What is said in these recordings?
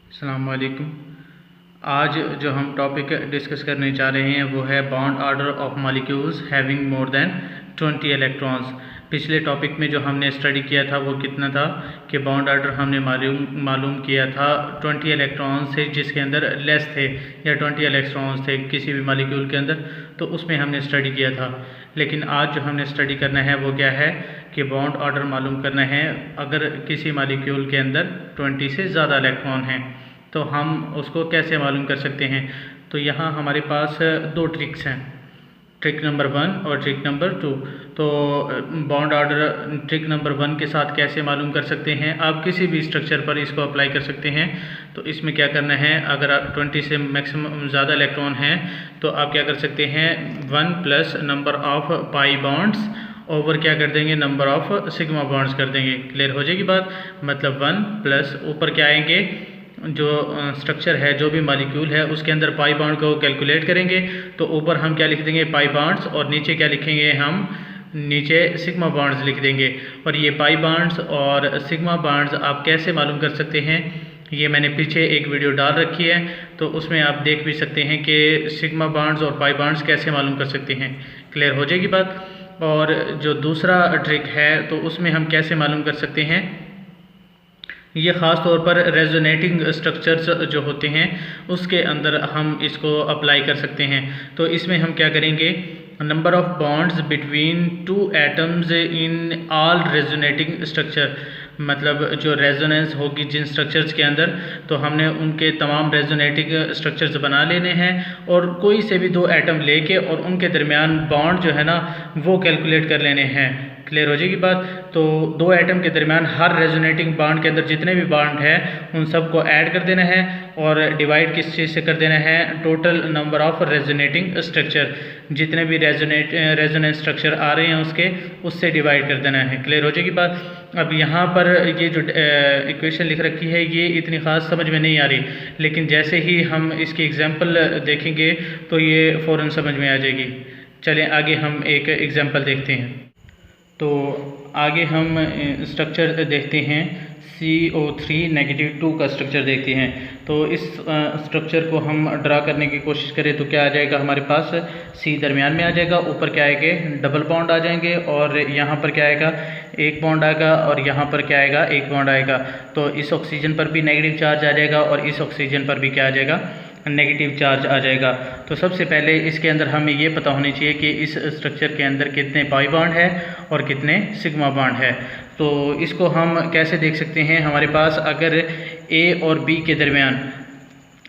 अस्सलाम वालेकुम। आज जो हम टॉपिक डिस्कस करने जा रहे हैं वो है bond order of molecules having more than 20 electrons. पिछले टॉपिक में जो हमने स्टडी किया था वो कितना था कि बॉन्ड ऑर्डर हमने मालूम किया था 20 इलेक्ट्रॉन्स से जिसके अंदर लेस थे या 20 इलेक्ट्रॉन्स थे किसी भी मॉलिक्यूल के अंदर, तो उसमें हमने स्टडी किया था। लेकिन आज जो हमने स्टडी करना है वो क्या है कि बॉन्ड ऑर्डर मालूम करना है अगर किसी मॉलिक्यूल के अंदर 20 से ज़्यादा इलेक्ट्रॉन हैं तो हम उसको कैसे मालूम कर सकते हैं। तो यहाँ हमारे पास दो ट्रिक्स हैं, ट्रिक नंबर 1 और ट्रिक नंबर 2। तो बॉन्ड ऑर्डर ट्रिक नंबर 1 के साथ कैसे मालूम कर सकते हैं, आप किसी भी स्ट्रक्चर पर इसको अप्लाई कर सकते हैं। तो इसमें क्या करना है, अगर आप 20 से मैक्सिमम ज़्यादा इलेक्ट्रॉन हैं तो आप क्या कर सकते हैं 1 plus number of pi bonds over क्या कर देंगे नंबर ऑफ सिग्मा बॉन्ड्स कर देंगे। क्लियर हो जाएगी बात। मतलब 1 प्लस ऊपर क्या आएंगे, जो स्ट्रक्चर है जो भी मॉलिक्यूल है उसके अंदर पाई बॉन्ड को कैलकुलेट करेंगे तो ऊपर हम क्या लिख देंगे पाई बॉन्ड्स, और नीचे क्या लिखेंगे हम नीचे सिग्मा बॉन्ड्स लिख देंगे। और ये पाई बॉन्ड्स और सिग्मा बॉन्ड्स आप कैसे मालूम कर सकते हैं, ये मैंने पीछे एक वीडियो डाल रखी है तो उसमें आप देख भी सकते हैं कि सिग्मा बॉन्ड्स और पाई बॉन्ड्स कैसे मालूम कर सकते हैं। क्लियर हो जाएगी बात। और जो दूसरा ट्रिक है तो उसमें हम कैसे मालूम कर सकते हैं, ये ख़ास तौर पर रेजोनेटिंग स्ट्रक्चर्स जो होते हैं उसके अंदर हम इसको अप्लाई कर सकते हैं। तो इसमें हम क्या करेंगे, number of bonds between 2 atoms in all resonating structure, मतलब जो रेजोनेंस होगी जिन स्ट्रक्चर्स के अंदर, तो हमने उनके तमाम रेजोनेटिंग स्ट्रक्चर्स बना लेने हैं और कोई से भी 2 एटम लेके और उनके दरमियान बॉन्ड जो है ना वो कैलकुलेट कर लेने हैं। क्लियर हो जाएगी बात। तो 2 एटम के दरमियान हर रेजोनेटिंग बॉन्ड के अंदर जितने भी बॉन्ड हैं उन सबको ऐड कर देना है और डिवाइड किस चीज़ से कर देना है, total number of resonating structure, जितने भी रेजोनेंस स्ट्रक्चर आ रहे हैं उससे डिवाइड कर देना है। क्लियर हो जाएगी बात। अब यहाँ पर ये जो इक्वेशन लिख रखी है ये इतनी ख़ास समझ में नहीं आ रही, लेकिन जैसे ही हम इसकी एग्जांपल देखेंगे तो ये फ़ौरन समझ में आ जाएगी। चलें आगे हम एक एग्जांपल देखते हैं। तो आगे हम स्ट्रक्चर देखते हैं CO3-2 का स्ट्रक्चर देखते हैं। तो इस स्ट्रक्चर को हम ड्रा करने की कोशिश करें तो क्या आ जाएगा, हमारे पास C दरमियान में आ जाएगा, ऊपर क्या आएंगे डबल बॉन्ड आ जाएंगे और यहाँ पर क्या आएगा एक बॉन्ड आएगा और यहाँ पर क्या आएगा एक बॉन्ड आएगा। तो इस ऑक्सीजन पर भी नेगेटिव चार्ज आ जाएगा और इस ऑक्सीजन पर भी क्या आ जाएगा नेगेटिव चार्ज आ जाएगा। तो सबसे पहले इसके अंदर हमें ये पता होनी चाहिए कि इस स्ट्रक्चर के अंदर कितने पाई बॉन्ड है और कितने सिग्मा बॉन्ड है। तो इसको हम कैसे देख सकते हैं, हमारे पास अगर A और B के दरमियान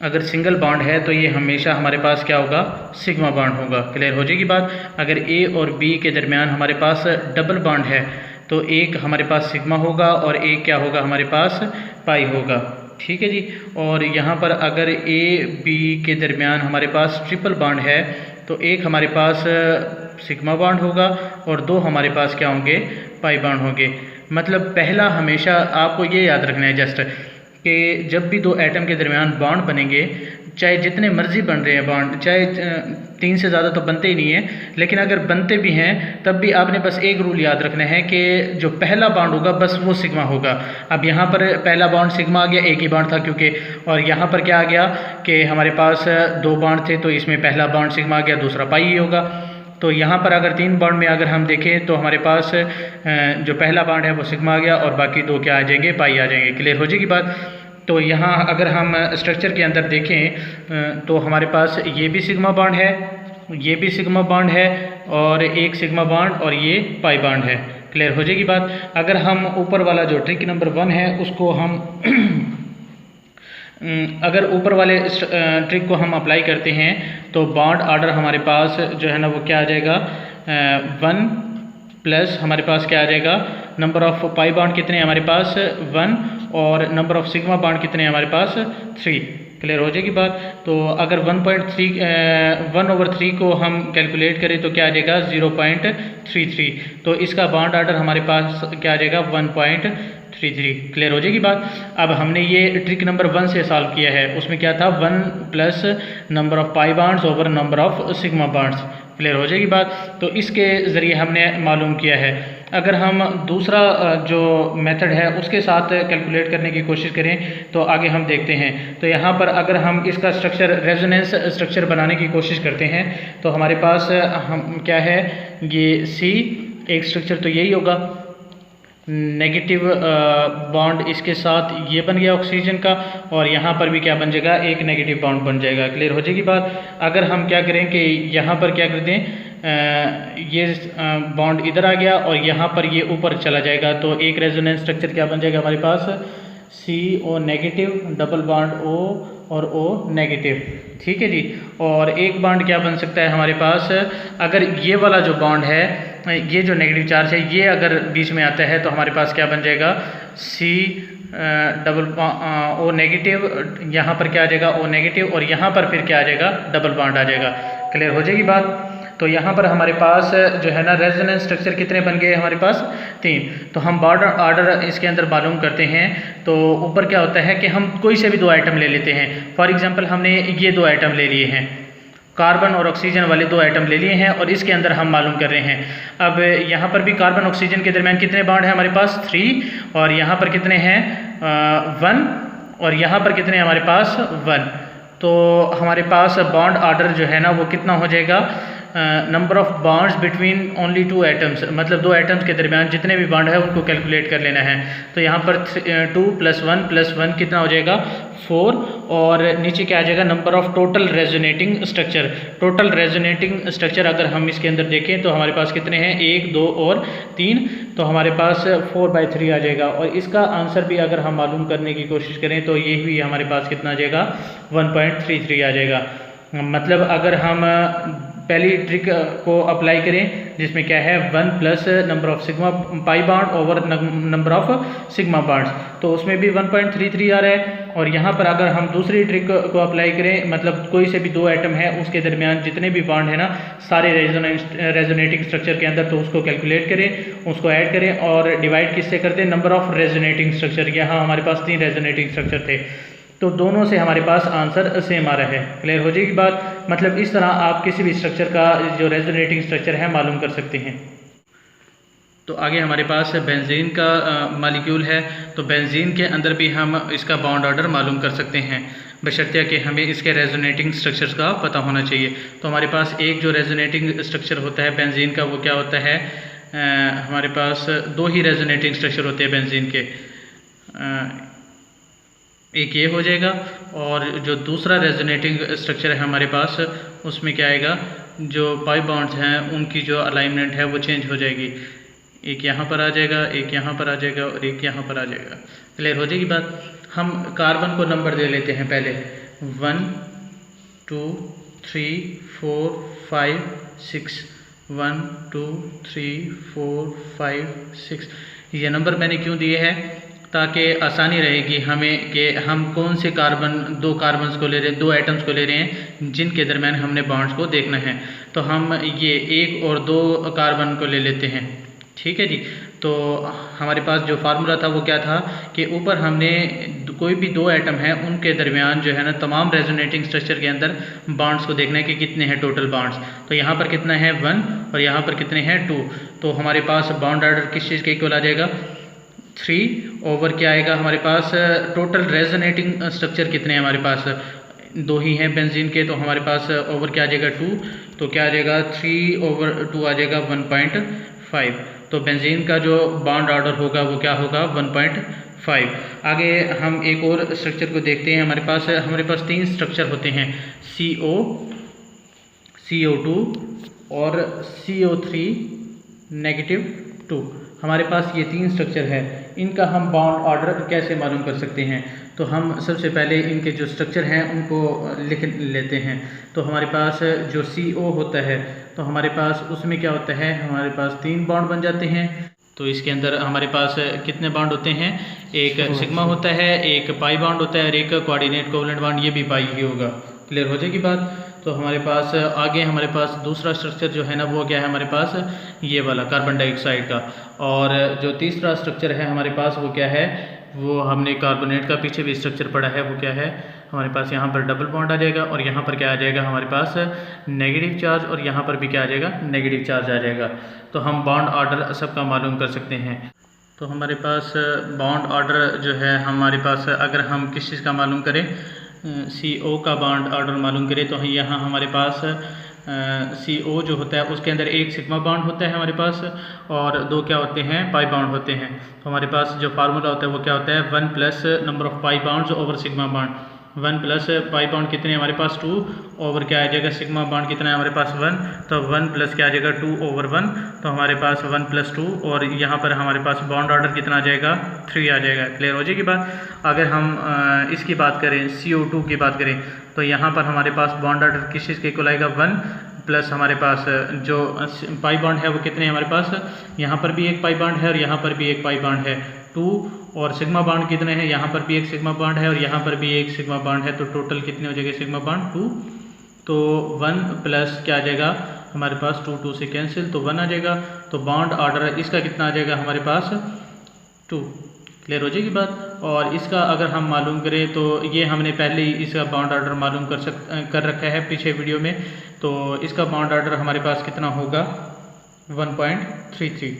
अगर सिंगल बॉन्ड है तो ये हमेशा हमारे पास क्या होगा सिग्मा बॉन्ड होगा। क्लियर हो जाएगी बात। अगर A और B के दरमियान हमारे पास डबल बॉन्ड है तो एक हमारे पास सिग्मा होगा और एक क्या होगा हमारे पास पाई होगा। ठीक है जी। और यहाँ पर अगर A B के दरमियान हमारे पास ट्रिपल बॉन्ड है तो एक हमारे पास सिग्मा बॉन्ड होगा और 2 हमारे पास क्या होंगे पाई बॉन्ड होंगे। मतलब पहला हमेशा आपको ये याद रखना है जस्ट कि जब भी 2 एटम के दरमियान बॉन्ड बनेंगे, चाहे जितने मर्जी बन रहे हैं बॉन्ड, चाहे 3 से ज़्यादा तो बनते ही नहीं है, लेकिन अगर बनते भी हैं तब भी आपने बस एक रूल याद रखना है कि जो पहला बॉन्ड होगा बस वो सिग्मा होगा। अब यहाँ पर पहला बॉन्ड सिग्मा आ गया, एक ही बॉन्ड था क्योंकि, और यहाँ पर क्या आ गया कि हमारे पास 2 बॉन्ड थे तो इसमें पहला बॉन्ड सिग्मा आ गया, दूसरा पाई ही होगा। तो यहाँ पर अगर 3 बॉन्ड में अगर हम देखें तो हमारे पास जो पहला बॉन्ड है वो सिग्मा आ गया और बाकी 2 क्या आ जाएंगे पाई आ जाएंगे। क्लियर हो जाएगी बात। तो यहाँ अगर हम स्ट्रक्चर के अंदर देखें तो हमारे पास ये भी सिग्मा बॉन्ड है, ये भी सिग्मा बॉन्ड है और एक सिग्मा बॉन्ड और ये पाई बॉन्ड है। क्लियर हो जाएगी बात। अगर हम ऊपर वाला जो ट्रिक नंबर 1 है उसको हम अगर ऊपर वाले ट्रिक को हम अप्लाई करते हैं तो बॉन्ड ऑर्डर हमारे पास जो है ना वो क्या आ जाएगा 1 प्लस हमारे पास क्या आ जाएगा नंबर ऑफ पाई बॉन्ड कितने हमारे पास 1 और नंबर ऑफ सिग्मा बॉन्ड कितने हमारे पास 3। क्लियर हो जाएगी बात। तो अगर 1/3 को हम कैलकुलेट करें तो क्या आ जाएगा 0.33। तो इसका बॉन्ड ऑर्डर हमारे पास क्या आ जाएगा 1.33। क्लियर हो जाएगी बात। अब हमने ये ट्रिक नंबर 1 से सॉल्व किया है, उसमें क्या था 1 plus number of pi bonds over number of sigma bonds. Clear हो जाएगी बात। तो इसके ज़रिए हमने मालूम किया है। अगर हम दूसरा जो मेथड है उसके साथ कैलकुलेट करने की कोशिश करें तो आगे हम देखते हैं। तो यहाँ पर अगर हम इसका स्ट्रक्चर रेजोनेंस स्ट्रक्चर बनाने की कोशिश करते हैं तो हमारे पास हम क्या है, ये सी एक स्ट्रक्चर तो यही होगा, नेगेटिव बॉन्ड इसके साथ ये बन गया ऑक्सीजन का, और यहाँ पर भी क्या बन जाएगा, एक नेगेटिव बॉन्ड बन जाएगा। क्लियर हो जाएगी बात। अगर हम क्या करें कि यहाँ पर क्या कर दें, ये बॉन्ड इधर आ गया और यहाँ पर ये ऊपर चला जाएगा, तो एक रेजोनेंस स्ट्रक्चर क्या बन जाएगा हमारे पास, CO negative, double bond O और O नेगेटिव। ठीक है जी। और एक बॉन्ड क्या बन सकता है हमारे पास, अगर ये वाला जो बॉन्ड है, ये जो नेगेटिव चार्ज है, ये अगर बीच में आता है तो हमारे पास क्या बन जाएगा, C डबल O नेगेटिव, यहाँ पर क्या आ जाएगा O नेगेटिव, और यहाँ पर फिर क्या आ जाएगा, डबल बॉन्ड आ जाएगा। क्लियर हो जाएगी बात। तो यहाँ पर हमारे पास जो है ना रेजोनेंस स्ट्रक्चर कितने बन गए हमारे पास, 3। तो हम बॉर्डर ऑर्डर इसके अंदर मालूम करते हैं। तो ऊपर क्या होता है कि हम कोई से भी 2 आइटम ले लेते हैं। फॉर एग्जांपल हमने ये 2 आइटम ले लिए हैं, कार्बन और ऑक्सीजन वाले 2 आइटम ले लिए हैं, और इसके अंदर हम मालूम कर रहे हैं। अब यहाँ पर भी कार्बन ऑक्सीजन के दरमियान कितने बॉन्ड हैं हमारे पास, 3, और यहाँ पर कितने हैं, 1, और यहाँ पर कितने हमारे पास, 1। तो हमारे पास बॉन्ड ऑर्डर जो है ना वो कितना हो जाएगा, number of bonds between only 2 atoms, मतलब 2 एटम्स के दरमियान जितने भी बॉन्ड है उनको कैलकुलेट कर लेना है। तो यहाँ पर 2 + 1 कितना हो जाएगा, 4, और नीचे क्या आ जाएगा, number of total resonating structure. Total resonating structure अगर हम इसके अंदर देखें तो हमारे पास कितने हैं, 1, 2 और 3, तो हमारे पास 4/3 आ जाएगा। और इसका आंसर भी अगर हम मालूम करने की कोशिश करें तो ये भी हमारे पास कितना आ जाएगा, 1.33 आ जाएगा। मतलब अगर हम पहली ट्रिक को अप्लाई करें जिसमें क्या है, 1 plus number of sigma pi bond over number of sigma bonds, तो उसमें भी 1.33 आ रहा है। और यहाँ पर अगर हम दूसरी ट्रिक को अप्लाई करें, मतलब कोई से भी 2 एटम है उसके दरमियान जितने भी बॉन्ड है ना सारे रेजोनेटिंग स्ट्रक्चर के अंदर, तो उसको कैलकुलेट करें, उसको ऐड करें और डिवाइड किससे कर दें, नंबर ऑफ रेजोनेटिंग स्ट्रक्चर। यहाँ हमारे पास 3 रेजोनेटिंग स्ट्रक्चर थे, तो दोनों से हमारे पास आंसर सेम आ रहा है। क्लियर हो जाएगी बात। मतलब इस तरह आप किसी भी स्ट्रक्चर का जो रेजोनेटिंग स्ट्रक्चर है मालूम कर सकते हैं। तो आगे हमारे पास बेंजीन का मॉलिक्यूल है, तो बेंजीन के अंदर भी हम इसका बॉन्ड ऑर्डर मालूम कर सकते हैं, बशर्ते कि हमें इसके रेजोनेटिंग स्ट्रक्चर्स का पता होना चाहिए। तो हमारे पास एक जो रेजोनेटिंग स्ट्रक्चर होता है बेंजीन का, वो क्या होता है, हमारे पास 2 ही रेजोनेटिंग स्ट्रक्चर होते हैं बेंजीन के, एक ये हो जाएगा, और जो दूसरा रेजोनेटिंग स्ट्रक्चर है हमारे पास उसमें क्या आएगा, जो पाई बॉन्ड्स हैं उनकी जो अलाइनमेंट है वो चेंज हो जाएगी, एक यहाँ पर आ जाएगा, एक यहाँ पर आ जाएगा और एक यहाँ पर आ जाएगा। क्लियर हो जाएगी बात। हम कार्बन को नंबर दे लेते हैं पहले, 1 2 3 4 5 6, 1 2 3 4 5 6। ये नंबर मैंने क्यों दिए हैं, ताकि आसानी रहेगी हमें कि हम कौन से कार्बन, 2 कार्बन्स को ले रहे हैं, 2 एटम्स को ले रहे हैं जिनके दरमियान हमने बॉन्ड्स को देखना है। तो हम ये 1 और 2 कार्बन को ले लेते हैं। ठीक है जी। तो हमारे पास जो फार्मूला था वो क्या था कि ऊपर हमने कोई भी 2 एटम है उनके दरमियान जो है ना तमाम रेजोनेटिंग स्ट्रक्चर के अंदर बॉन्ड्स को देखना है कि कितने हैं टोटल बॉन्ड्स। तो यहाँ पर कितना है, 1, और यहाँ पर कितने हैं, 2। तो हमारे पास बॉन्ड ऑर्डर किस चीज़ के इक्वल आ जाएगा, 3 ओवर क्या आएगा हमारे पास, टोटल रेजोनेटिंग स्ट्रक्चर कितने हैं हमारे पास, 2 ही हैं बेंजीन के, तो हमारे पास ओवर क्या आ जाएगा, 2। तो क्या आ जाएगा, 3/2 आ जाएगा 1.5। तो बेंजीन का जो बॉन्ड ऑर्डर होगा वो क्या होगा, 1.5। आगे हम एक और स्ट्रक्चर को देखते हैं। हमारे पास 3 स्ट्रक्चर होते हैं, CO, CO2 और CO3 -2। हमारे पास ये 3 स्ट्रक्चर है, इनका हम बॉन्ड ऑर्डर कैसे मालूम कर सकते हैं। तो हम सबसे पहले इनके जो स्ट्रक्चर हैं उनको लिख लेते हैं। तो हमारे पास जो CO होता है तो हमारे पास उसमें क्या होता है, हमारे पास 3 बॉन्ड बन जाते हैं। तो इसके अंदर हमारे पास कितने बॉन्ड होते हैं, एक सिग्मा होता है, एक पाई बॉन्ड होता है और एक कोऑर्डिनेट कोवलेंट बॉन्ड, ये भी पाई ही होगा। क्लियर हो जाएगी बात। तो हमारे पास आगे हमारे पास दूसरा स्ट्रक्चर जो है ना वो क्या है हमारे पास, ये वाला कार्बन डाइऑक्साइड का। और जो तीसरा स्ट्रक्चर है हमारे पास वो क्या है, वो हमने कार्बोनेट का पीछे भी स्ट्रक्चर पढ़ा है, वो क्या है हमारे पास यहाँ पर डबल बॉन्ड आ जाएगा और यहाँ पर क्या आ जाएगा हमारे पास नेगेटिव चार्ज और यहाँ पर भी क्या आ जाएगा नेगेटिव चार्ज आ जाएगा। तो हम बॉन्ड ऑर्डर सबका मालूम कर सकते हैं। तो हमारे पास बॉन्ड ऑर्डर जो है हमारे पास अगर हम किस चीज़ का मालूम करें CO का बॉन्ड ऑर्डर मालूम करें तो यहाँ हमारे पास CO जो होता है उसके अंदर एक सिग्मा बॉन्ड होता है हमारे पास और दो क्या होते हैं पाई बॉन्ड होते हैं। तो हमारे पास जो फार्मूला होता है वो क्या होता है 1 plus number of pi bonds over sigma bond. 1 plus pi bond कितने हमारे पास 2 ओवर क्या आ जाएगा सिग्मा बॉन्ड कितना है हमारे पास 1। तो 1 प्लस क्या आ जाएगा 2 ओवर 1। तो हमारे पास 1 प्लस 2 और यहाँ पर हमारे पास बॉन्ड ऑर्डर कितना आ जाएगा 3 आ जाएगा। क्लियर हो जाएगी बात। अगर हम इसकी बात करें CO2 की बात करें तो यहाँ पर हमारे पास बॉन्ड ऑर्डर किस चीज़ के इक्वल आएगा 1 प्लस हमारे पास जो पाई बॉन्ड है वो कितने हमारे पास यहाँ पर भी एक पाई बॉन्ड है और यहाँ पर भी एक पाई बॉन्ड है 2 और सिग्मा बॉन्ड कितने हैं यहाँ पर भी एक सिग्मा बॉन्ड है और यहाँ पर भी एक सिग्मा बॉन्ड है। तो टोटल कितने हो जाएगा सिग्मा बॉन्ड 2। तो 1 प्लस क्या आ जाएगा हमारे पास 2 से कैंसिल तो 1 आ जाएगा। तो बॉन्ड ऑर्डर इसका कितना आ जाएगा हमारे पास 2। क्लियर हो जाएगी बात। और इसका अगर हम मालूम करें तो ये हमने पहले ही इसका बॉन्ड ऑर्डर मालूम कर रखा है पीछे वीडियो में। तो इसका बॉन्ड ऑर्डर हमारे पास कितना होगा 1.33।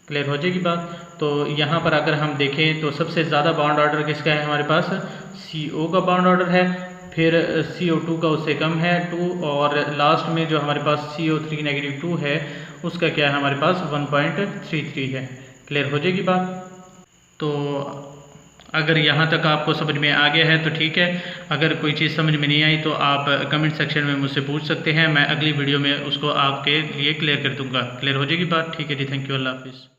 क्लियर हो जाएगी बात। तो यहाँ पर अगर हम देखें तो सबसे ज़्यादा बॉन्ड ऑर्डर किसका है हमारे पास CO का बॉन्ड ऑर्डर है, फिर CO2 का उससे कम है 2 और लास्ट में जो हमारे पास CO3 नेगेटिव 2 है उसका क्या है हमारे पास 1.33 है। क्लियर हो जाएगी बात। तो अगर यहाँ तक आपको समझ में आ गया है तो ठीक है, अगर कोई चीज़ समझ में नहीं आई तो आप कमेंट सेक्शन में मुझसे पूछ सकते हैं, मैं अगली वीडियो में उसको आपके लिए क्लियर कर दूँगा। क्लियर हो जाएगी बात। ठीक है जी, थैंक यू, अल्लाह हाफिज़।